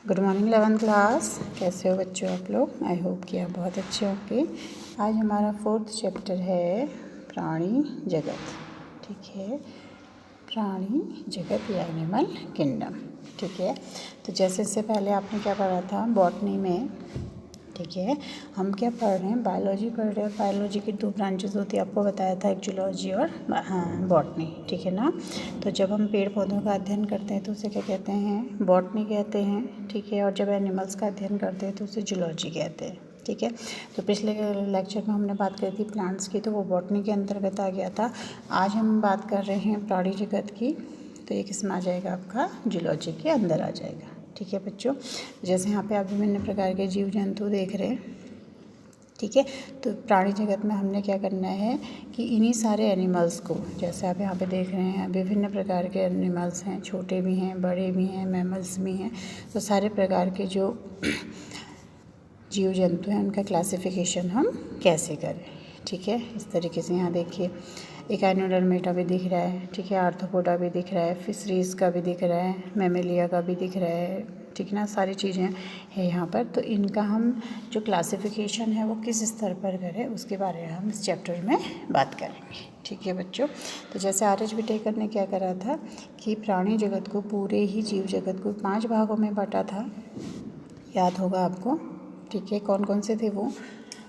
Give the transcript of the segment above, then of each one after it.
Good morning 11th class. कैसे हो बच्चों आप लोग? आई होप कि आप बहुत अच्छे होंगे। आज हमारा 4th चैप्टर है प्राणी जगत। ठीक है, प्राणी जगत या एनिमल किंगडम। ठीक है, तो जैसे इससे पहले आपने क्या पढ़ा था बॉटनी में। ठीक है, हम क्या पढ़ रहे हैं? बायोलॉजी पढ़ रहे हैं। बायोलॉजी की 2 ब्रांचेस होती है, आपको बताया था, एक जूलॉजी और बॉटनी। ठीक है ना। तो जब हम पेड़ पौधों का अध्ययन करते हैं तो उसे क्या कहते हैं? बॉटनी कहते हैं। ठीक है, और जब एनिमल्स का अध्ययन करते हैं तो उसे जूलॉजी कहते हैं। ठीक है, तो पिछले लेक्चर में हमने बात करी थी प्लांट्स की, तो वो बॉटनी के अंतर्गत आ गया था। आज हम बात कर रहे हैं प्राणी जगत की, तो ये किसमें आ जाएगा? आपका जूलॉजी के अंदर आ जाएगा। ठीक है बच्चों, जैसे यहाँ पे आप विभिन्न प्रकार के जीव जंतु देख रहे हैं। ठीक है, तो प्राणी जगत में हमने क्या करना है कि इन्हीं सारे एनिमल्स को, जैसे आप यहाँ पे देख रहे हैं विभिन्न प्रकार के एनिमल्स हैं, छोटे भी हैं, बड़े भी हैं, मैमल्स भी हैं, तो सारे प्रकार के जो जीव जंतु हैं उनका क्लासिफिकेशन हम कैसे करें। ठीक है, इस तरीके से यहाँ देखिए एकाइनोडर्मेटा भी दिख रहा है। ठीक है, आर्थ्रोपोडा भी दिख रहा है, फिशरीज़ का भी दिख रहा है, मैमेलिया का भी दिख रहा है। ठीक है ना, सारी चीज़ें हैं यहाँ पर। तो इनका हम जो क्लासिफिकेशन है वो किस स्तर पर करें उसके बारे में हम इस चैप्टर में बात करेंगे। ठीक है बच्चों, तो जैसे आर.एच. विटेकर ने क्या करा था कि प्राणी जगत को, पूरे ही जीव जगत को 5 भागों में बांटा था, याद होगा आपको। ठीक है, कौन कौन से थे वो?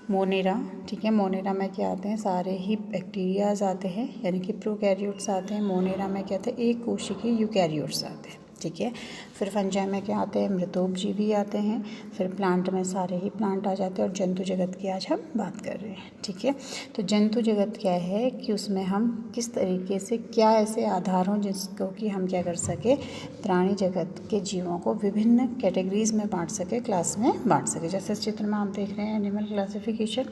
मोनेरा। ठीक है, मोनेरा में क्या आते हैं? सारे ही बैक्टीरियाज आते हैं, यानी कि प्रोकैरियोट्स आते हैं। मोनेरा में क्या आते हैं? एक कोशिकीय यूकैरियोट्स आते हैं। ठीक है, फिर फंजाई में क्या आते हैं? मृतोपजीवी आते हैं। फिर प्लांट में सारे ही प्लांट आ जाते हैं। और जंतु जगत की आज हम बात कर रहे हैं। ठीक है, तो जंतु जगत क्या है कि उसमें हम किस तरीके से, क्या ऐसे आधार हों जिसको कि हम क्या कर सके, प्राणी जगत के जीवों को विभिन्न कैटेगरीज में बांट सके, क्लास में बांट सके। जैसे इस चित्र में आप देख रहे हैं एनिमल क्लासिफिकेशन।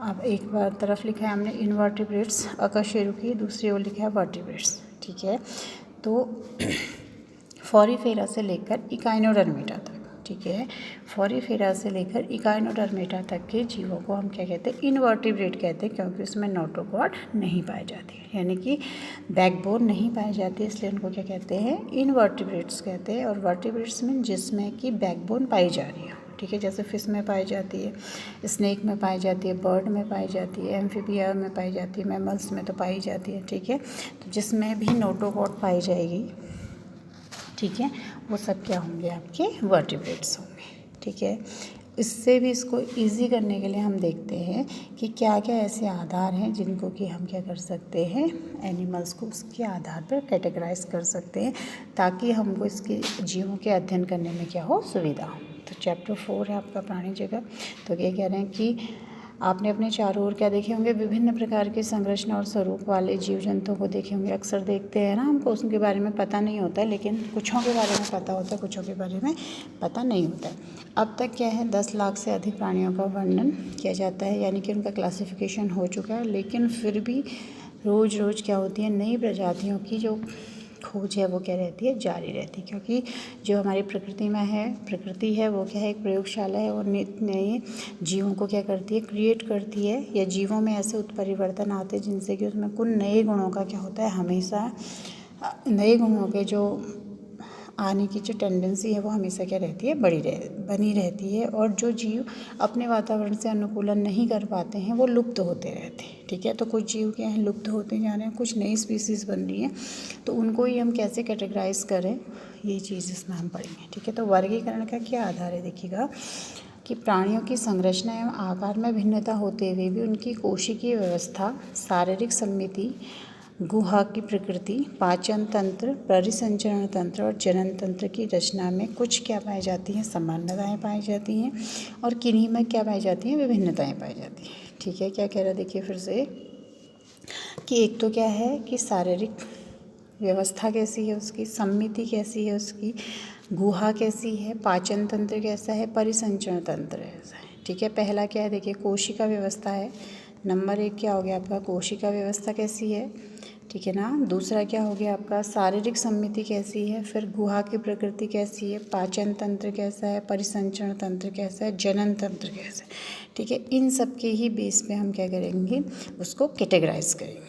अब एक बार तरफ लिखा है हमने इनवर्टिब्रेट्स, अकशेरुकी, दूसरी ओर लिखा है वर्टिब्रेट्स। ठीक है, तो फॉरीफेरा से लेकर इकाइनोडर्मेटा तक। ठीक है, फॉरीफेरा से लेकर इकाइनोडर्मेटा तक के जीवों को हम क्या कहते हैं? इनवर्टिब्रेट कहते हैं, क्योंकि उसमें नोटोकॉर्ड नहीं पाए जाते, यानी कि बैकबोन नहीं पाई जाती, इसलिए उनको क्या कहते हैं? इनवर्टिब्रेट्स कहते हैं। और वर्टिब्रेट्स में जिसमें कि बैकबोन पाई जा रही है। ठीक है, जैसे फिश में पाई जाती है, स्नेक में पाई जाती है, बर्ड में पाई जाती है, एम्फीबिया में पाई जाती है, मैमल्स में तो पाई जाती है। ठीक है, तो जिसमें भी नोटोकॉर्ड पाई जाएगी, ठीक है, वो सब क्या होंगे? आपके वर्टिब्रेट्स होंगे। ठीक है, इससे भी इसको इजी करने के लिए हम देखते हैं कि क्या क्या ऐसे आधार हैं जिनको कि हम क्या कर सकते हैं, एनिमल्स को उसके आधार पर कैटेगराइज कर सकते हैं, ताकि हमको इसके जीवों के अध्ययन करने में क्या हो? सुविधा हो। तो चैप्टर 4 है आपका प्राणी जगत। तो ये कह रहे हैं कि आपने अपने चारों ओर क्या देखे होंगे? विभिन्न प्रकार के संरचना और स्वरूप वाले जीव जंतुओं को देखे होंगे। अक्सर देखते हैं ना, हमको उनके बारे में पता नहीं होता है, लेकिन कुछों के बारे में पता होता है, कुछों के बारे में पता नहीं होता है। अब तक क्या है, 10 लाख से अधिक प्राणियों का वर्णन किया जाता है, यानी कि उनका क्लासिफिकेशन हो चुका है। लेकिन फिर भी रोज़ रोज़ क्या होती है, नई प्रजातियों की जो खोज है वो क्या रहती है? जारी रहती है। क्योंकि जो हमारी प्रकृति में है, प्रकृति है, वो क्या है? एक प्रयोगशाला है, और नए जीवों को क्या करती है? क्रिएट करती है, या जीवों में ऐसे उत्परिवर्तन आते हैं जिनसे कि उसमें कुछ नए गुणों का क्या होता है? हमेशा नए गुणों के जो आने की जो टेंडेंसी है वो हमेशा क्या रहती है? बनी रहती है। और जो जीव अपने वातावरण से अनुकूलन नहीं कर पाते हैं वो लुप्त होते रहते हैं। ठीक है, तो कुछ जीव क्या हैं? लुप्त होते जा रहे हैं, कुछ नई स्पीसीज़ बन रही हैं, तो उनको ही हम कैसे कैटेगराइज करें, ये चीज़ इसमें हम पढ़ेंगे। ठीक है, तो वर्गीकरण का क्या आधार है? देखिएगा कि प्राणियों की संरचना एवं आकार में भिन्नता होते हुए भी उनकी कोशिकीय व्यवस्था, शारीरिक सम्मिति, गुहा की प्रकृति, पाचन तंत्र, परिसंचरण तंत्र और जनन तंत्र की रचना में कुछ क्या पाई जाती हैं? समानताएं पाई जाती हैं, और किन्हीं में क्या पाई जाती हैं? विभिन्नताएं पाई जाती हैं। ठीक है, क्या कह रहा है देखिए फिर से, कि एक तो क्या है कि शारीरिक व्यवस्था कैसी है उसकी, सम्मिति कैसी है उसकी, गुहा कैसी है, पाचन तंत्र कैसा है, परिसंचरण तंत्र कैसा है। ठीक है, पहला क्या है देखिए, कोशिका व्यवस्था है। नंबर 1 क्या हो गया आपका? कोशिका व्यवस्था कैसी है? ठीक है ना। दूसरा क्या हो गया आपका? शारीरिक सम्मिति कैसी है, फिर गुहा की प्रकृति कैसी है, पाचन तंत्र कैसा है, परिसंचरण तंत्र कैसा है, जनन तंत्र कैसा है। ठीक है, इन सब के ही बेस पे हम क्या करेंगे? उसको कैटेगराइज करेंगे।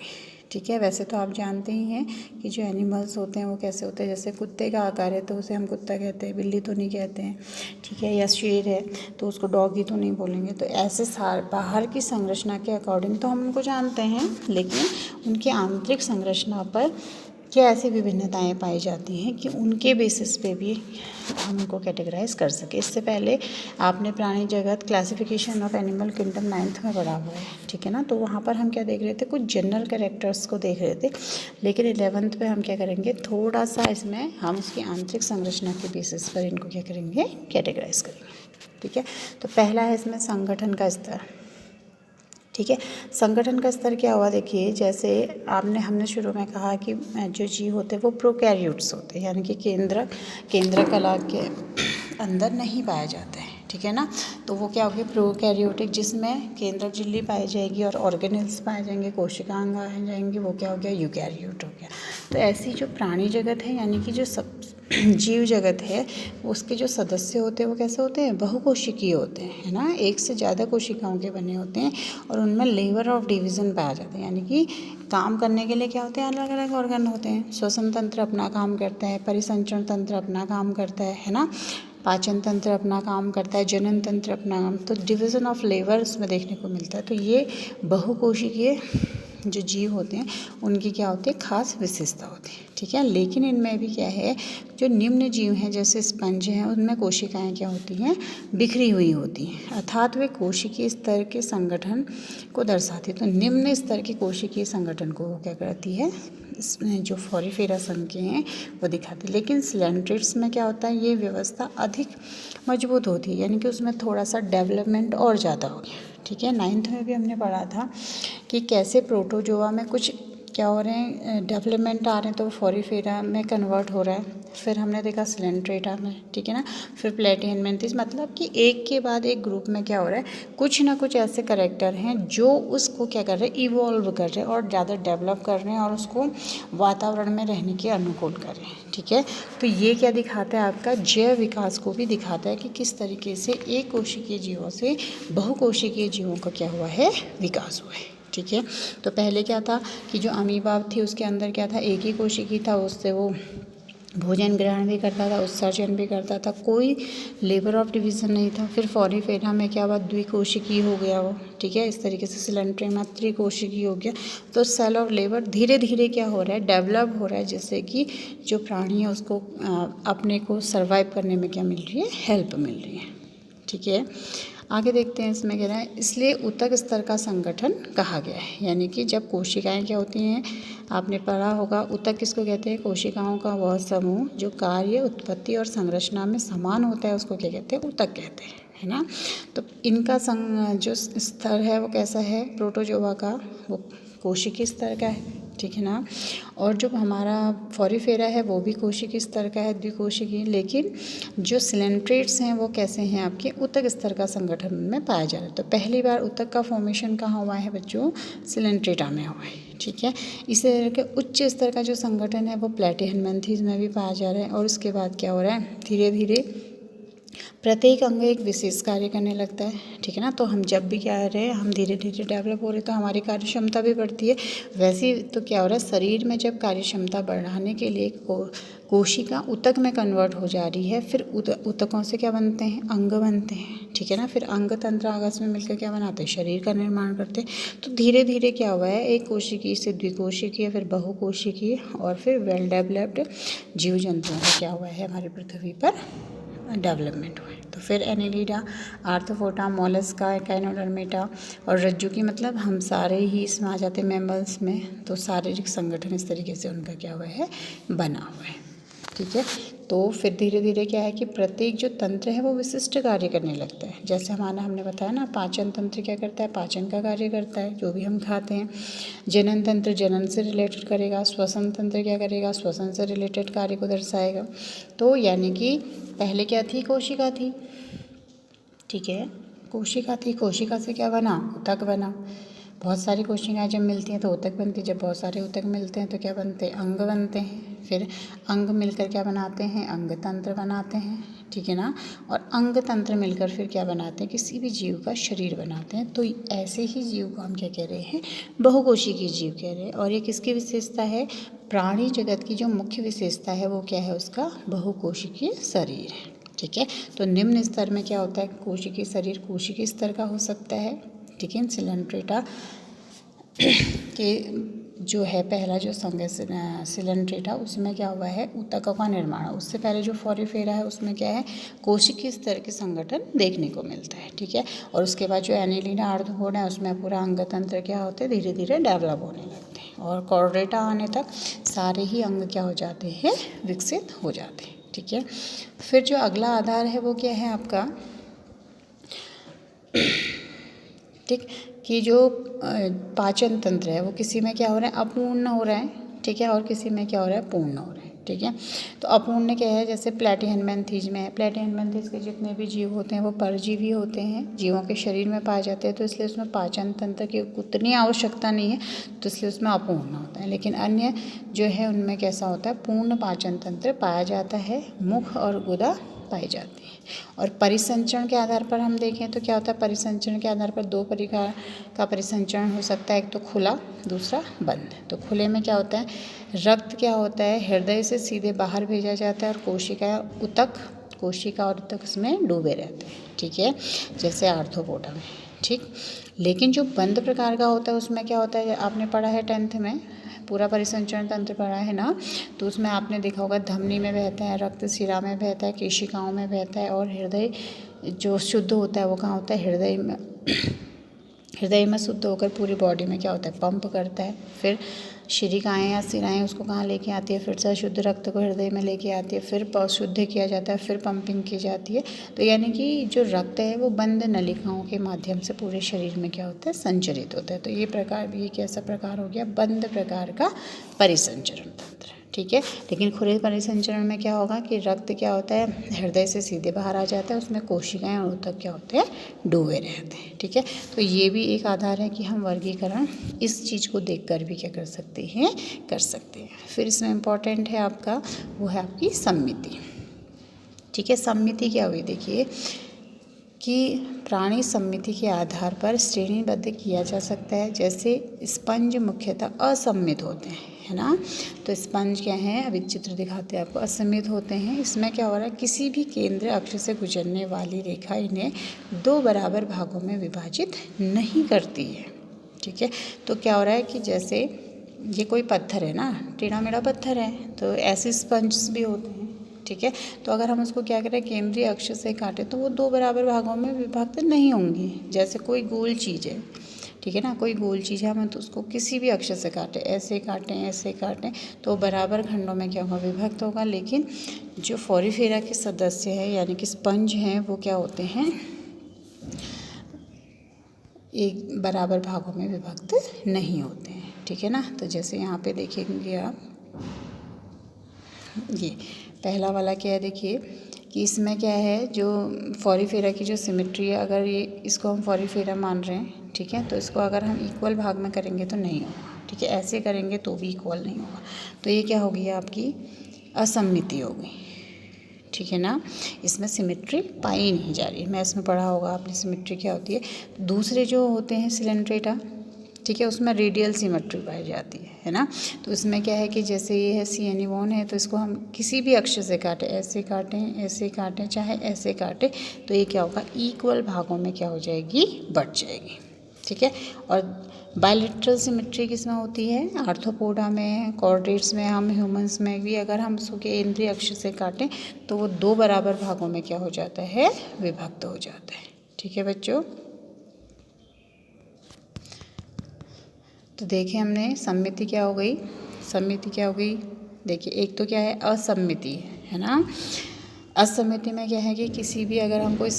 ठीक है। वैसे तो आप जानते ही हैं कि जो एनिमल्स होते हैं वो कैसे होते हैं, जैसे कुत्ते का आकार है तो उसे हम कुत्ता कहते हैं, बिल्ली तो नहीं कहते हैं, ठीक है। या शेर है तो उसको डॉगी तो नहीं बोलेंगे। तो ऐसे बाहर की संरचना के अकॉर्डिंग तो हम उनको जानते हैं, लेकिन उनकी आंतरिक संरचना पर क्या ऐसी विभिन्नताएं पाई जाती हैं कि उनके बेसिस पे भी हम उनको कैटेगराइज कर सकें। इससे पहले आपने प्राणी जगत classification of animal kingdom 9th में पढ़ा हुआ है, ठीक है ना। तो वहाँ पर हम क्या देख रहे थे, कुछ जनरल कैरेक्टर्स को देख रहे थे, लेकिन 11th में हम क्या करेंगे, थोड़ा सा इसमें हम उसकी आंतरिक संरचना के बेसिस पर इनको क्या करेंगे, कैटेगराइज करेंगे, ठीक है। तो पहला है इसमें संगठन का स्तर, ठीक है। संगठन का स्तर क्या हुआ, देखिए जैसे हमने शुरू में कहा कि जो जीव होते हैं वो प्रोकैरियोट्स होते हैं, यानी कि केंद्र कला के अंदर नहीं पाया जाता है, ठीक है ना। तो वो क्या होगी, प्रोकैरियोटिक, जिसमें केंद्रक झिल्ली पाई जाएगी और ऑर्गेनेल्स पाए जाएंगे, कोशिकांग आ जाएंगे, वो क्या हो गया, यूकैरियोट हो गया। तो ऐसी जो प्राणी जगत है, यानी कि जो सब जीव जगत है, उसके जो सदस्य होते हैं वो कैसे होते हैं, बहुकोशिकीय होते हैं, है ना। एक से ज़्यादा कोशिकाओं के बने होते हैं और उनमें लेवर ऑफ डिवीज़न पाया जाता है, यानी कि काम करने के लिए क्या होते हैं, अलग अलग ऑर्गन होते हैं। श्वसन तंत्र अपना काम करता है, परिसंचरण तंत्र अपना काम करता है ना, पाचन तंत्र अपना काम करता है, जनन तंत्र अपना काम, तो डिवीज़न ऑफ लेवर उसमें देखने को मिलता है। तो ये बहुकोशिकीय जो जीव होते हैं उनकी क्या होती है, खास विशेषता होती है, ठीक है। लेकिन इनमें भी क्या है, जो निम्न जीव हैं जैसे स्पंज हैं, उनमें कोशिकाएं क्या होती हैं, बिखरी हुई होती हैं, अर्थात वे कोशिकीय स्तर के संगठन को दर्शाती है। तो निम्न स्तर के कोशिकीय संगठन को क्या करती है, इसमें जो फॉरीफेरा संघ के हैं वो दिखाते हैं। लेकिन सिलेंट्रेट्स में क्या होता है, ये व्यवस्था अधिक मजबूत होती है, यानी कि उसमें थोड़ा सा डेवलपमेंट और ज़्यादा हो गया, ठीक है। 9th में भी हमने पढ़ा था कि कैसे प्रोटोजोआ में कुछ क्या हो रहे हैं, डेवलपमेंट आ रहे हैं, तो फॉरीफेरा में कन्वर्ट हो रहा है। फिर हमने देखा सिलेंट्रेटा में, ठीक है ना। फिर प्लेटिहेलमिन्थेस, मतलब कि एक के बाद एक ग्रुप में क्या हो रहा है, कुछ ना कुछ ऐसे करेक्टर हैं जो उसको क्या कर रहे हैं, इवॉल्व कर रहे हैं और ज़्यादा डेवलप कर रहे हैं और उसको वातावरण में रहने के अनुकूल कर रहे हैं, ठीक है। तो ये क्या दिखाता है, आपका जैव विकास को भी दिखाता है कि किस तरीके से एक कोशिकीय जीवों से बहुकोशिकीय जीवों का क्या हुआ है, विकास हुआ है, ठीक है। तो पहले क्या था कि जो अमीबा थी उसके अंदर क्या था, एक ही कोशिकी था, उससे वो भोजन ग्रहण भी करता था, उत्सर्जन भी करता था, कोई लेबर ऑफ डिवीज़न नहीं था। फिर फॉरीफेरा में क्या हुआ, द्विकोशिकी हो गया वो, ठीक है। इस तरीके से सिलेंट्रेमा त्रिकोशिकी हो गया। तो सेल ऑफ लेबर धीरे धीरे क्या हो रहा है, डेवलप हो रहा है, जिससे कि जो प्राणी है उसको अपने को सर्वाइव करने में क्या मिल रही है, हेल्प मिल रही है, ठीक है। आगे देखते हैं, इसमें कह रहा है इसलिए ऊतक स्तर का संगठन कहा गया है, यानी कि जब कोशिकाएं क्या होती हैं, आपने पढ़ा होगा, ऊतक किसको कहते हैं, कोशिकाओं का वह समूह जो कार्य, उत्पत्ति और संरचना में समान होता है उसको क्या कहते हैं, ऊतक कहते हैं, है ना। तो इनका जो स्तर है वो कैसा है, प्रोटोजोआ का वो कोशिकीय स्तर का है, ठीक है ना। और जो हमारा फॉरीफेरा है वो भी कोशिकीय स्तर का है, द्विकोशिकीय। लेकिन जो सिलेंट्रेट्स हैं वो कैसे हैं, आपके ऊतक स्तर का संगठन में पाया जा रहा है। तो पहली बार ऊतक का फॉर्मेशन कहाँ हुआ है बच्चों, सिलेंट्रेटा में हुआ है, ठीक है। इसी तरह के उच्च स्तर का जो संगठन है वो प्लेटिहेलमिन्थेस में भी पाया जा रहा है। और उसके बाद क्या हो रहा है, धीरे धीरे प्रत्येक अंग एक विशेष कार्य करने लगता है, ठीक है ना। तो हम जब भी क्या कर रहे हैं, हम धीरे धीरे डेवलप हो रहे हैं तो हमारी कार्य क्षमता भी बढ़ती है। वैसे ही तो क्या हो रहा है, शरीर में जब कार्य क्षमता बढ़ाने के लिए कोशिका ऊतक में कन्वर्ट हो जा रही है, फिर ऊतकों से क्या बनते हैं, अंग बनते हैं, ठीक है ना। फिर अंग तंत्र आपस में मिलकर क्या बनाते हैं, शरीर का निर्माण करते हैं। तो धीरे धीरे क्या हुआ है, एक कोशिकीय से द्विकोशिकीय, फिर बहुकोशिकीय और फिर वेल डेवलप्ड जीव जंतुओं का क्या हुआ है, हमारी पृथ्वी पर डेवलपमेंट हुए। तो फिर एनेलिडा, आर्थ्रोपोडा, मोलस्का, काइनोडर्मेटा और रज्जु की, मतलब हम सारे ही इसमें आ जाते हैं मैमल्स में। तो शारीरिक संगठन इस तरीके से उनका क्या हुआ है, बना हुआ है, ठीक है। तो फिर धीरे धीरे क्या है कि प्रत्येक जो तंत्र है वो विशिष्ट कार्य करने लगता है। जैसे हमने बताया ना, पाचन तंत्र क्या करता है, पाचन का कार्य करता है, जो भी हम खाते हैं। जनन तंत्र जनन से रिलेटेड करेगा। श्वसन तंत्र क्या करेगा, श्वसन से रिलेटेड कार्य को दर्शाएगा। तो यानी कि पहले क्या थी, कोशिका थी, ठीक है, कोशिका थी, कोशिका से क्या बना, ऊतक बना। बहुत सारी कोशिकाएं जब मिलती हैं तो ऊतक बनती है, जब बहुत सारे ऊतक मिलते हैं तो क्या बनते हैं, अंग बनते हैं। फिर अंग मिलकर क्या बनाते हैं, अंग तंत्र बनाते हैं, ठीक है ना। और अंग तंत्र मिलकर फिर क्या बनाते हैं, किसी भी जीव का शरीर बनाते हैं। तो ऐसे ही जीव को हम क्या कह रहे हैं, बहुकोशिकीय जीव कह रहे हैं। और ये किसकी विशेषता है, प्राणी जगत की जो मुख्य विशेषता है वो क्या है, उसका बहुकोशिकीय शरीर है, ठीक है। तो निम्न स्तर में क्या होता है, कोशिकीय शरीर कोशिकीय स्तर का हो सकता है, ठीक है। सिलेंट्रेटा के जो है पहला जो संघ है सिलेंट्रेटा, उसमें क्या हुआ है, ऊतकों का निर्माण। उससे पहले जो फॉरीफेरा है उसमें क्या है, कोशिकीय स्तर के संगठन देखने को मिलता है, ठीक है। और उसके बाद जो एनीलिडा आर्थ्रोपोडा है उसमें पूरा अंग तंत्र क्या होते हैं, धीरे धीरे डेवलप होने लगते हैं। और कॉर्डेटा आने तक सारे ही अंग क्या हो जाते हैं, विकसित हो जाते हैं, ठीक है। फिर जो अगला आधार है वो क्या है आपका, ठीक, कि जो पाचन तंत्र है वो किसी में क्या हो रहा है, अपूर्ण हो रहा है, ठीक है। और किसी में क्या हो रहा है, पूर्ण हो रहा है, ठीक है। तो अपूर्ण क्या है, जैसे प्लेटिहेल्मिन्थेस में है, प्लेटिहेल्मिन्थेस के जितने भी जीव होते हैं वो परजीवी होते हैं, जीवों के शरीर में पाए जाते हैं, तो इसलिए उसमें पाचन तंत्र की उतनी आवश्यकता नहीं है, तो इसलिए उसमें अपूर्ण होता है। लेकिन अन्य जो है उनमें कैसा होता है, पूर्ण पाचन तंत्र पाया जाता है, मुख और गुदा पाई जाती है। और परिसंचरण के आधार पर हम देखें तो क्या होता है, परिसंचरण के आधार पर दो प्रकार का परिसंचरण हो सकता है, एक तो खुला, दूसरा बंद। तो खुले में क्या होता है, रक्त क्या होता है, हृदय से सीधे बाहर भेजा जाता है और कोशिका और ऊतक इसमें डूबे रहते हैं, ठीक है, जैसे आर्थ्रोपोडा में, ठीक। लेकिन जो बंद प्रकार का होता है उसमें क्या होता है, आपने पढ़ा है 10th में, पूरा परिसंचरण तंत्र पढ़ा है ना, तो उसमें आपने देखा होगा धमनी में बहता है, रक्त शिरा में बहता है, केशिकाओं में बहता है, और हृदय जो शुद्ध होता है वो कहाँ होता है, हृदय में शुद्ध होकर पूरी बॉडी में क्या होता है, पंप करता है। फिर शिरिकाएँ या शिराएँ उसको कहाँ लेके आती है, फिर से शुद्ध रक्त को हृदय में लेके आती है, फिर शुद्ध किया जाता है, फिर पंपिंग की जाती है। तो यानी कि जो रक्त है वो बंद नलिकाओं के माध्यम से पूरे शरीर में क्या होता है, संचरित होता है। तो ये प्रकार भी एक ऐसा प्रकार हो गया बंद प्रकार का परिसंचरण तंत्र, ठीक है। लेकिन खुले परिसंचरण में क्या होगा कि रक्त क्या होता है, हृदय से सीधे बाहर आ जाता है, उसमें कोशिकाएं और ऊतक क्या होते हैं, डूबे रहते हैं, ठीक है। तो ये भी एक आधार है कि हम वर्गीकरण इस चीज़ को देखकर भी क्या कर सकते हैं, कर सकते हैं। फिर इसमें इम्पॉर्टेंट है आपका, वो है आपकी सम्मिति, ठीक है। सम्मिति क्या हुई, देखिए कि प्राणी सम्मिति के आधार पर श्रेणीबद्ध किया जा सकता है। जैसे स्पंज मुख्यतः असम्मित होते हैं, है ना। तो स्पंज क्या है, अभी चित्र दिखाते हैं आपको, असम्मित होते हैं। इसमें क्या हो रहा है, किसी भी केंद्र अक्ष से गुजरने वाली रेखा इन्हें दो बराबर भागों में विभाजित नहीं करती है, ठीक है। तो क्या हो रहा है कि जैसे ये कोई पत्थर है ना, टेढ़ा मेढ़ा पत्थर है, तो ऐसे स्पंज भी होते हैं, ठीक है। तो अगर हम उसको क्या करें, केंद्रीय अक्ष से काटें तो वो दो बराबर भागों में विभक्त नहीं होंगी। जैसे कोई गोल चीज़ है, ठीक है ना, कोई गोल चीज़ है, हम तो उसको किसी भी अक्ष से काटें, ऐसे काटें तो बराबर खंडों में क्या होगा, विभक्त होगा। लेकिन जो फॉरीफेरा के सदस्य हैं यानी कि स्पंज हैं वो क्या होते हैं, एक बराबर भागों में विभक्त नहीं होते हैं, ठीक है ना। तो जैसे यहाँ पे देखेंगे आप, ये पहला वाला क्या है, देखिए कि इसमें क्या है, जो फॉरीफेरा की जो सिमेट्री है, अगर ये इसको हम फॉरीफेरा मान रहे हैं, ठीक है, तो इसको अगर हम इक्वल भाग में करेंगे तो नहीं होगा, ठीक है, ऐसे करेंगे तो भी इक्वल नहीं होगा। तो ये क्या होगी, आपकी असम्मिति होगी, ठीक है ना। इसमें सिमेट्री पाई नहीं जा रही है। मैं इसमें पढ़ा होगा आपने सिमेट्री क्या होती है। दूसरे जो होते हैं सिलेंट्रेटा, ठीक है, उसमें रेडियल सिमेट्री पाई जाती है ना। तो इसमें क्या है कि जैसे ये है CN1 है, तो इसको हम किसी भी अक्ष से काटें, ऐसे काटें चाहे ऐसे काटें, तो ये क्या होगा, इक्वल भागों में क्या हो जाएगी, बट जाएगी, ठीक है। और बायलैटरल सिमेट्री किसमें होती है, आर्थ्रोपोडा में, कॉर्डेट्स में, हम ह्यूमंस में भी अगर हम उसको केंद्रीय अक्ष से काटें तो वो दो बराबर भागों में क्या हो जाता है, विभक्त हो जाता है, ठीक है बच्चों। तो देखिए हमने सम्मिति क्या हो गई, देखिए एक तो क्या है, असम्मिति है ना। असम्मिति में क्या है कि किसी भी, अगर हम कोई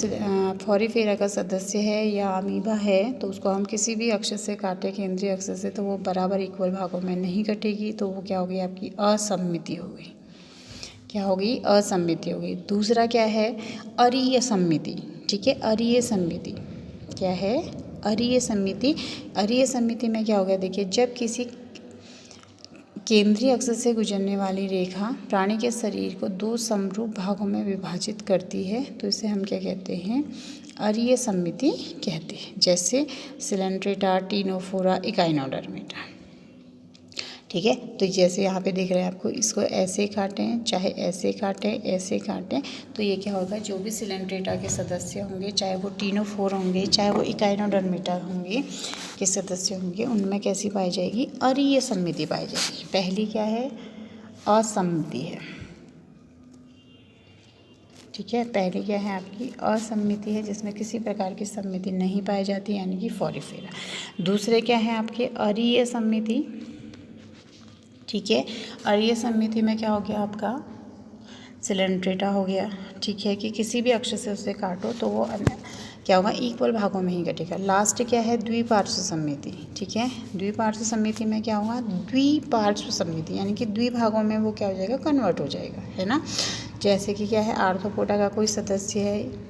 फॉरीफेरा का सदस्य है या अमीबा है तो उसको हम किसी भी अक्ष से काटें, केंद्रीय अक्ष से, तो वो बराबर इक्वल भागों में नहीं कटेगी, तो वो क्या होगी, आपकी असम्मिति हो गई। क्या होगी, असम्मिति होगी। दूसरा क्या है, अरीय सम्मिति, ठीक है। अरीय सम्मिति क्या है, अरीय सम्मिति में क्या हो गया, देखिए जब केंद्रीय अक्ष से गुजरने वाली रेखा प्राणी के शरीर को दो समरूप भागों में विभाजित करती है, तो इसे हम क्या कहते हैं, अरीय सममिति कहते हैं। जैसे सिलेंट्रेटा, टीनोफोरा, इकाइनोडर्मेटा। ठीक है, तो जैसे यहाँ पे देख रहे हैं आपको, इसको ऐसे काटें चाहे ऐसे काटें, ऐसे काटें, तो ये क्या होगा, जो भी सिलेंट्रेटा के सदस्य होंगे, चाहे वो टीनोफोर होंगे, चाहे वो इकाइनोडर्मेटा होंगे के सदस्य होंगे, उनमें कैसी पाई जाएगी, अरीय सममिति पाई जाएगी। पहली क्या है, असममिति है। ठीक है, पहली क्या है आपकी, असममिति है, जिसमें किसी प्रकार की सममिति नहीं पाई जाती, यानी कि फॉरिफेरा। दूसरे क्या है आपके, अरीय सममिति। ठीक है, अरीय सममिति में क्या हो गया आपका, सिलेंट्रेटा हो गया। ठीक है, कि किसी भी अक्ष से उसे काटो तो वो क्या होगा, इक्वल भागों में ही कटेगा। लास्ट क्या है, द्विपार्श्व सममिति। ठीक है, द्विपार्श्व सममिति में क्या होगा, द्विपार्श्व सममिति यानी कि द्विभागों में वो क्या हो जाएगा, कन्वर्ट हो जाएगा, है ना। जैसे कि क्या है, आर्थ्रोपोडा का कोई सदस्य है,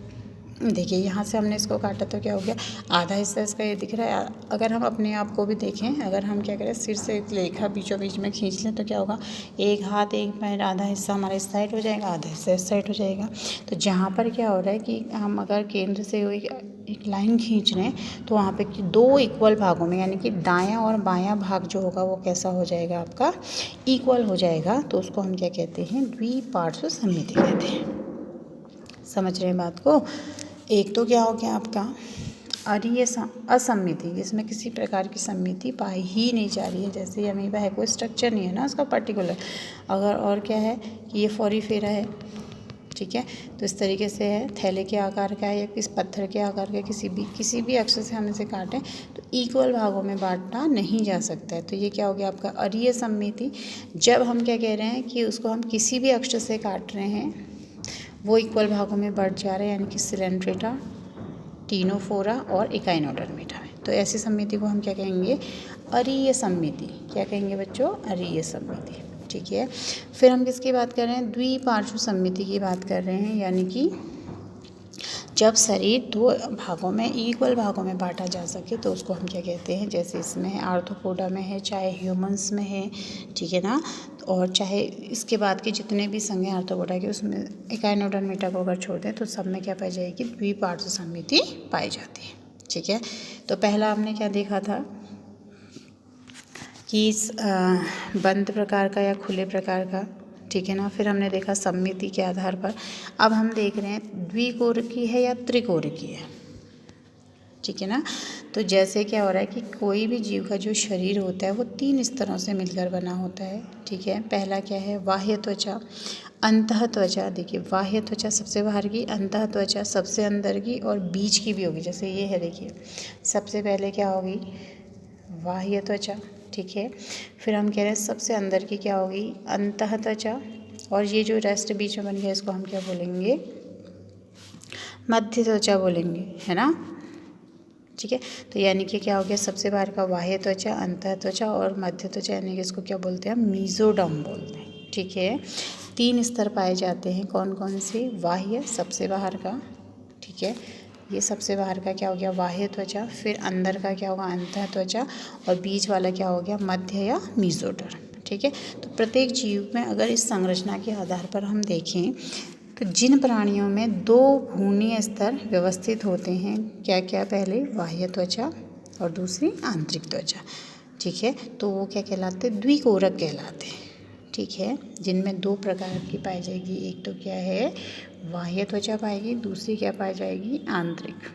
देखिए यहाँ से हमने इसको काटा तो क्या हो गया, आधा हिस्सा इसका ये दिख रहा है। अगर हम अपने आप को भी देखें, अगर हम क्या करें, सिर से एक रेखा बीचों बीच में खींच लें तो क्या होगा, एक हाथ एक पैर, आधा हिस्सा हमारा इस साइड हो जाएगा, आधा हिस्सा इस साइड हो जाएगा। तो जहाँ पर क्या हो रहा है कि हम अगर केंद्र से एक लाइन खींच रहे हैं तो वहाँ पे दो इक्वल भागों में, यानी कि दायां और बायां भाग जो होगा वो कैसा हो जाएगा, आपका इक्वल हो जाएगा। तो उसको हम क्या कहते हैं, द्विपार्श्व सममिति कहते हैं। समझ रहे हैं बात को। एक तो क्या हो गया आपका अरीय असममिति, जिसमें किसी प्रकार की सममिति पाई ही नहीं जा रही है। जैसे ये अमीबा है, कोई स्ट्रक्चर नहीं है ना उसका पर्टिकुलर। अगर और क्या है कि ये फॉरीफेरा है, ठीक है, तो इस तरीके से है, थैले के आकार का है या किस पत्थर के आकार का, किसी भी अक्ष से हम इसे काटें तो इक्वल भागों में बांटा नहीं जा सकता है। तो ये क्या हो गया आपका अरीय सममिति। जब हम क्या कह रहे हैं कि उसको हम किसी भी अक्ष से काट रहे हैं वो इक्वल भागों में बढ़ जा रहे हैं, यानी कि सिलेंट्रेटा, टीनोफोरा और इकाइनोडर्मेटा में। तो ऐसी सममिति को हम क्या कहेंगे, अरीय सममिति। क्या कहेंगे बच्चों, अरीय सममिति। ठीक है, फिर हम किसकी बात कर रहे हैं, द्विपार्श्व सममिति की बात कर रहे हैं, यानी कि जब शरीर दो भागों में, इक्वल भागों में बांटा जा सके तो उसको हम क्या कहते हैं। जैसे इसमें है, आर्थ्रोपोडा में है, चाहे ह्यूमंस में है, ठीक है ना, और चाहे इसके बाद के जितने भी संघ हैं आर्थ्रोपोडा के, उसमें इकाइनोडर्मेटा को अगर छोड़ दें तो सब में क्या पाई जाएगी, द्विपार्श्व सममिति पाई जाती है। ठीक है, तो पहला हमने क्या देखा था कि बंद प्रकार का या खुले प्रकार का, ठीक है ना। फिर हमने देखा सममिति के आधार पर। अब हम देख रहे हैं द्विकोरकी है या त्रिकोरकी है, ठीक है ना। तो जैसे क्या हो रहा है कि कोई भी जीव का जो शरीर होता है वो 3 स्तरों से मिलकर बना होता है, ठीक है। पहला क्या है, बाह्य त्वचा, अंतः त्वचा। देखिए बाह्य त्वचा सबसे बाहर की, अंतः त्वचा सबसे अंदर की और बीच की भी होगी। जैसे ये है, देखिए सबसे पहले क्या होगी, बाह्य त्वचा, ठीक है। फिर हम कह रहे हैं सबसे अंदर की क्या होगी, अंतः त्वचा, और ये जो रेस्ट बीच में बन गया इसको हम क्या बोलेंगे, मध्य त्वचा बोलेंगे, है ना। ठीक है, तो यानी कि क्या हो गया, सबसे बाहर का बाह्य त्वचा, अंतः त्वचा और मध्य त्वचा, यानी कि इसको क्या बोलते हैं, मीजोडर्म बोलते हैं। ठीक है, 3 स्तर पाए जाते हैं, कौन कौन से, बाह्य सबसे बाहर का, ठीक है, ये सबसे बाहर का क्या हो गया, बाह्य त्वचा। फिर अंदर का क्या होगा, अंतः त्वचा, और बीच वाला क्या हो गया, मध्य या मीजोडर्म। ठीक है, तो प्रत्येक जीव में अगर इस संरचना के आधार पर हम देखें तो जिन प्राणियों में 2 भ्रूणीय स्तर व्यवस्थित होते हैं, क्या क्या, पहले बाह्य त्वचा और दूसरी आंतरिक त्वचा, ठीक है, तो वो क्या कहलाते, द्विकोरक कहलाते हैं। ठीक है, जिनमें 2 प्रकार की पाई जाएगी, एक तो क्या है, बाह्य त्वचा पाएगी, दूसरी क्या पाई जाएगी, आंतरिक।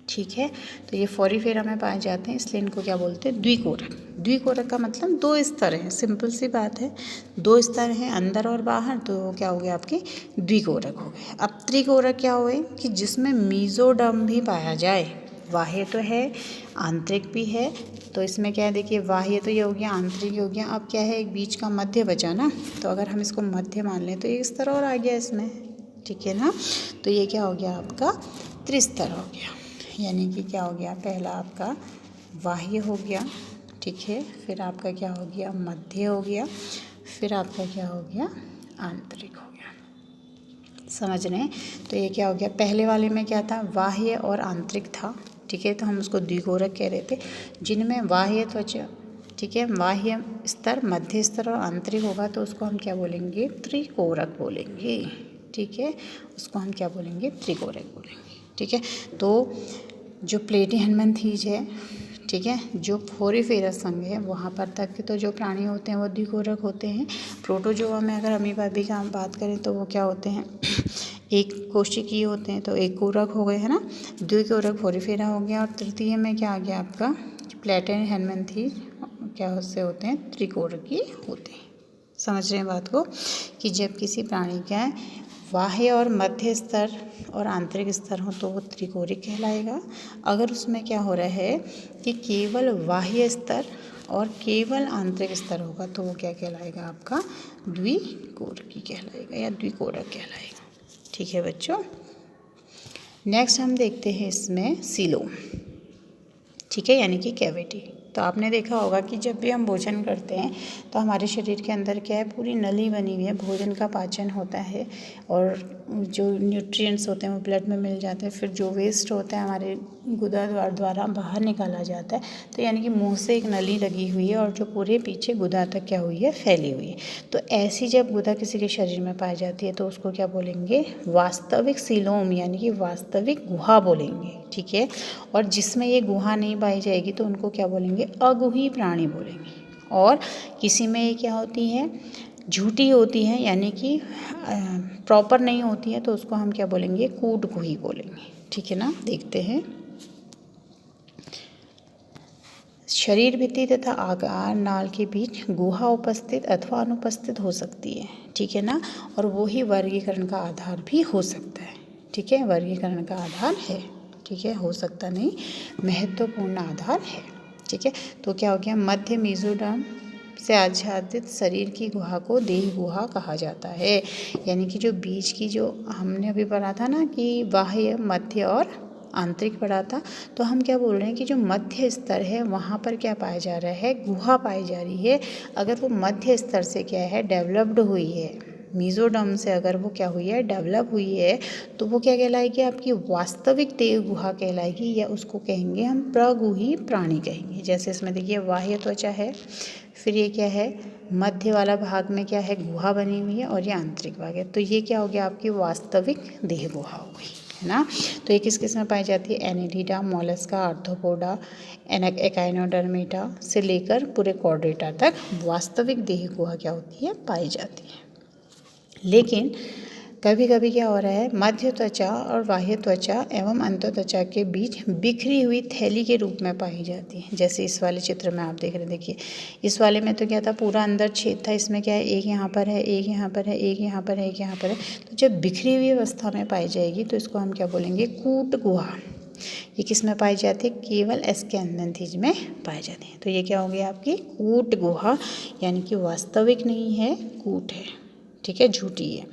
ठीक है, तो ये फॉरीफेरा में पाए जाते हैं, इसलिए इनको क्या बोलते हैं, द्विकोरक। द्विकोरक का मतलब 2 स्तर हैं, सिंपल सी बात है, 2 स्तर हैं अंदर और बाहर, तो क्या हो गया आपके द्विकोरक हो गए। अब त्रिकोरक क्या हुए कि जिसमें मीजोडर्म भी पाया जाए, बाह्य तो है आंतरिक भी है, तो इसमें क्या है, देखिए बाह्य तो ये हो गया, आंतरिक हो गया, अब क्या है, एक बीच का मध्य बचा ना, तो अगर हम इसको मध्य मान लें तो एक स्तर और आ गया इसमें, ठीक है ना। तो ये क्या हो गया आपका, त्रिस्तर हो गया, यानी कि क्या हो गया, पहला आपका बाह्य हो गया, ठीक है, फिर आपका क्या हो गया, मध्य हो गया, फिर आपका क्या हो गया, आंतरिक हो गया। समझ रहे हैं, तो ये क्या हो गया, पहले वाले में क्या था, बाह्य और आंतरिक था, ठीक है, तो हम उसको द्विकोरक कह रहे थे। जिनमें बाह्य त्वचा ठीक है। बाह्य स्तर, मध्य स्तर और आंतरिक होगा तो उसको हम क्या बोलेंगे? त्रिकोरक बोलेंगे। ठीक है, उसको हम क्या बोलेंगे? त्रिकोरक बोलेंगे। ठीक है, तो जो प्लेटिहेल्मिन्थेज है, ठीक है, जो फोरिफेरस संघ है वहाँ पर तक के तो जो प्राणी होते हैं वो द्विकोरक होते हैं। प्रोटोजोआ में अगर अमीबा की हम बात करें तो वो क्या होते हैं? एक कोशिकीय होते हैं, तो एक कोरक हो गए, है ना। द्विकोरक फोरिफेरा हो गया, और तृतीय में क्या आ गया आपका? प्लेटिहेल्मिन्थेज क्या से होते हैं? त्रिकोरकीय होते हैं। समझ रहे हैं बात को, कि जब किसी प्राणी का बाह्य और मध्य स्तर और आंतरिक स्तर हो तो वो त्रिकोरिक कहलाएगा। अगर उसमें क्या हो रहा है कि केवल बाह्य स्तर और केवल आंतरिक स्तर होगा तो वो क्या कहलाएगा? आपका द्विकोरकी कहलाएगा या द्विकोरक कहलाएगा। ठीक है बच्चों। नेक्स्ट हम देखते हैं इसमें सीलोम, ठीक है, यानी कि कैविटी। तो आपने देखा होगा कि जब भी हम भोजन करते हैं तो हमारे शरीर के अंदर क्या है? पूरी नली बनी हुई है, भोजन का पाचन होता है और जो न्यूट्रिएंट्स होते हैं वो ब्लड में मिल जाते हैं। फिर जो वेस्ट होता है हमारे गुदा द्वारा बाहर निकाला जाता है। तो यानी कि मुंह से एक नली लगी हुई है और जो पूरे पीछे गुदा तक क्या हुई है? फैली हुई है। तो ऐसी जब गुदा किसी के शरीर में पाई जाती है तो उसको क्या बोलेंगे? वास्तविक सीलोम, यानी कि वास्तविक गुहा बोलेंगे। ठीक है, और जिसमें ये गुहा नहीं पाई जाएगी तो उनको क्या बोलेंगे? अगुही प्राणी बोलेंगे। और किसी में ये क्या होती है? झूठी होती है, यानी कि प्रॉपर नहीं होती है, तो उसको हम क्या बोलेंगे? कूटगुही बोलेंगे। ठीक है ना। देखते हैं, शरीर भित्ति तथा आकार नाल के बीच गुहा उपस्थित अथवा अनुपस्थित हो सकती है। ठीक है ना, और वो ही वर्गीकरण का आधार भी हो सकता है। ठीक है, वर्गीकरण का आधार है। ठीक है, हो सकता नहीं, महत्वपूर्ण आधार है। ठीक है, तो क्या हो गया? मध्य मेसोडर्म से आच्छादित शरीर की गुहा को देह गुहा कहा जाता है। यानी कि जो बीच की, जो हमने अभी पढ़ा था ना कि बाह्य, मध्य और आंतरिक पढ़ा था, तो हम क्या बोल रहे हैं कि जो मध्य स्तर है वहाँ पर क्या पाया जा रहा है? गुहा पाई जा रही है। अगर वो मध्य स्तर से क्या है? डेवलप्ड हुई है, मेसोडर्म से अगर वो क्या हुई है? डेवलप हुई है, तो वो क्या कहलाएगी? आपकी वास्तविक देह गुहा कहलाएगी, या उसको कहेंगे हम प्रगुही प्राणी कहेंगे। जैसे इसमें देखिए बाह्य त्वचा है, फिर ये क्या है? मध्य वाला भाग में क्या है? गुहा बनी हुई है, और ये आंतरिक भाग है। तो ये क्या हो गया? आपकी वास्तविक देह गुहा हो गई, है ना। तो ये किस किस में पाई जाती है? एनेलिडा, मोलस्का, आर्थ्रोपोडा, एकाइनोडर्मेटा से लेकर पूरे कॉर्डेटा तक वास्तविक देह गुहा क्या होती है? पाई जाती है। लेकिन कभी कभी क्या हो रहा है? मध्य त्वचा और बाह्य त्वचा एवं अंत त्वचा के बीच बिखरी हुई थैली के रूप में पाई जाती है। जैसे इस वाले चित्र में आप देख रहे हैं, देखिए इस वाले में तो क्या था? पूरा अंदर छेद था। इसमें क्या है? एक यहाँ पर है, एक यहाँ पर है, एक यहाँ पर है, एक यहाँ पर है। तो जब बिखरी हुई अवस्था में पाई जाएगी तो इसको हम क्या बोलेंगे? कूट गुहा। ये किस में पाई जाती है? केवल एस्केलेंथेज में पाई जाती है। तो ये क्या हो गया? आपकी कूट गुहा, यानी कि वास्तविक नहीं है, कूट है। ठीक है, झूठी है।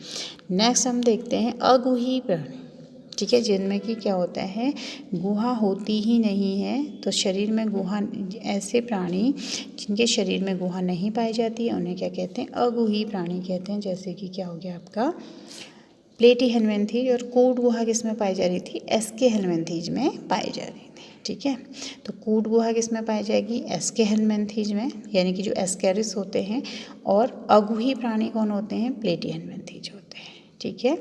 नेक्स्ट हम देखते हैं अगुही प्राणी। ठीक है, जिनमें कि क्या होता है? गुहा होती ही नहीं है। तो शरीर में गुहा, ऐसे प्राणी जिनके शरीर में गुहा नहीं पाई जाती है उन्हें क्या कहते हैं? अगुही प्राणी कहते हैं। जैसे कि क्या हो गया आपका? प्लेटिहेल्मिन्थेज। और कूट गुहा किस में पाई जा रही थी? एस्केलेंथेज में पाई जा रही थी। ठीक है, तो कूट गुहा किस में पाई जाएगी? एस्केलेंथेज में, यानी कि जो एस्केरिस होते हैं। और अगुही प्राणी कौन होते हैं? प्लेटिहेल्मिन्थेज होते हैं। ठीक है,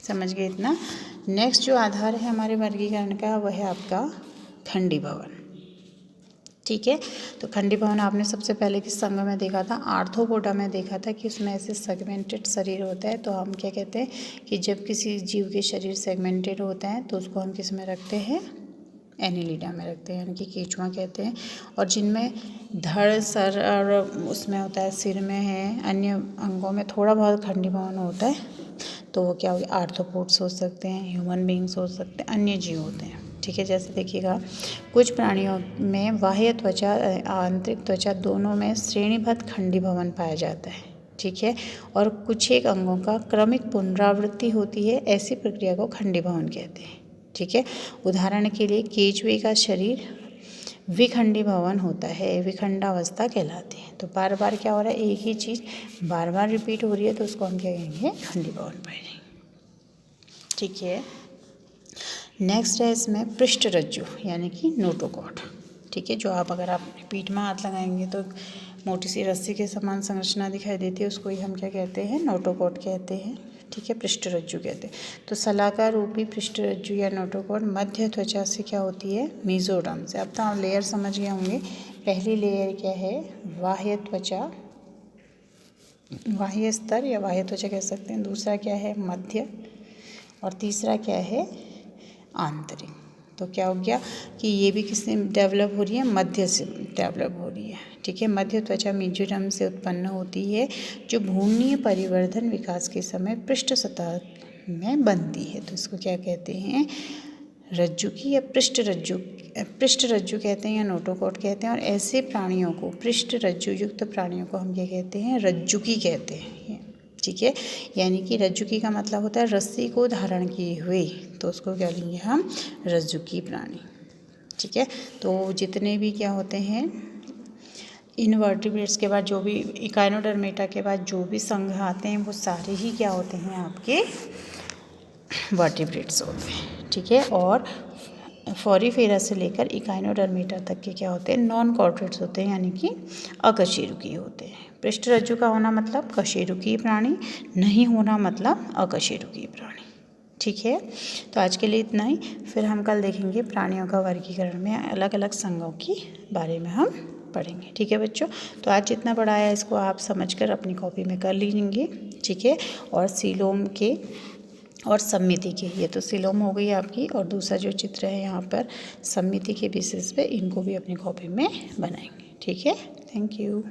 समझ गए इतना। नेक्स्ट जो आधार है हमारे वर्गीकरण का वह है आपका खंडीभवन। ठीक है, तो खंडीभवन आपने सबसे पहले किस संघ में देखा था? आर्थ्रोपोडा में देखा था कि उसमें ऐसे सेगमेंटेड शरीर होता है। तो हम क्या कहते हैं कि जब किसी जीव के शरीर सेगमेंटेड होता है तो उसको हम किस में रखते हैं? एनेलिडा में रखते हैं, यानी कि केंचुआ कहते हैं। और जिनमें धड़, सर और उसमें होता है, सिर में है, अन्य अंगों में थोड़ा बहुत खंडीभवन होता है, तो वो क्या हो गया? आर्थ्रोपोड्स हो सकते हैं, ह्यूमन बींग्स हो सकते हैं, अन्य जीव होते हैं। ठीक है, जैसे देखिएगा कुछ प्राणियों में बाह्य त्वचा, आंतरिक त्वचा दोनों में श्रेणीबद्ध खंडीभवन पाया जाता है। ठीक है, और कुछ एक अंगों का क्रमिक पुनरावृत्ति होती है। ऐसी प्रक्रिया को खंडीभवन कहते हैं। ठीक है, उदाहरण के लिए केंचुए का शरीर विखंडीभवन होता है, विखंडावस्था कहलाती है। तो बार बार क्या हो रहा है? एक ही चीज़ बार बार रिपीट हो रही है, तो उसको हम क्या कहेंगे? खंडीभवन पाएंगे। ठीक है, नेक्स्ट है इसमें पृष्ठरज्जु, यानी कि नोटोकॉर्ड। ठीक है, जो आप अगर आप अपनी पीठ में हाथ लगाएंगे तो मोटी सी रस्सी के समान संरचना दिखाई देती है, उसको ही हम क्या कहते हैं, नोटोकॉट कहते हैं। ठीक है, पृष्ठरज्जु कहते हैं। तो सलाकार रूपी पृष्ठरज्जु या नोटोकॉट मध्य त्वचा से क्या होती है, मेसोडर्म से। अब तो आप लेयर समझ गए होंगे। पहली लेयर क्या है, बाह्य त्वचा, बाह्य स्तर या बाह्य त्वचा कह सकते हैं। दूसरा क्या है, मध्य, और तीसरा क्या है, आंतरिक। तो क्या हो गया कि ये भी किससे डेवलप हो रही है, मध्य से डेवलप हो रही है। ठीक है, मध्य त्वचा मेसोडर्म से उत्पन्न होती है, जो भ्रूणीय परिवर्धन विकास के समय पृष्ठ सतह में बनती है। तो इसको क्या कहते हैं, रज्जुकी या पृष्ठरज्जु, पृष्ठरज्जु कहते हैं या नोटोकॉट कहते हैं। और ऐसे प्राणियों को, पृष्ठरज्जु युक्त प्राणियों को हम क्या कहते हैं, रज्जुकी कहते हैं। ठीक है, यानी कि रज्जुकी का मतलब होता है रस्सी को धारण किए हुए, तो उसको क्या लेंगे हम, रज्जुकी प्राणी। ठीक है, तो जितने भी क्या होते हैं, इनवर्टिब्रेट्स के बाद जो भी, इकाइनोडर्मेटा के बाद जो भी संघ आते हैं वो सारे ही क्या होते हैं, आपके वर्टिब्रेट्स होते हैं। ठीक है, और फोरिफेरा से लेकर इकाइनोडर्मेटा तक के क्या होते हैं, नॉन कॉर्डेट्स होते हैं, यानी कि अकशेरुकीय होते हैं। पृष्ठरज्जु का होना मतलब कशेरुकीय प्राणी, नहीं होना मतलब अकशेरुकीय प्राणी। ठीक है, तो आज के लिए इतना ही। फिर हम कल देखेंगे प्राणियों का वर्गीकरण में अलग अलग संघों के बारे में हम पढ़ेंगे। ठीक है बच्चों, तो आज जितना पढ़ाया इसको आप समझकर अपनी कॉपी में कर लीजिए। ठीक है, और सीलोम के और सम्मिति के, ये तो सीलोम हो गई आपकी, और दूसरा जो चित्र है यहाँ पर सम्मिति के बेसिस पे, इनको भी अपनी कॉपी में बनाएंगे। ठीक है, थैंक यू।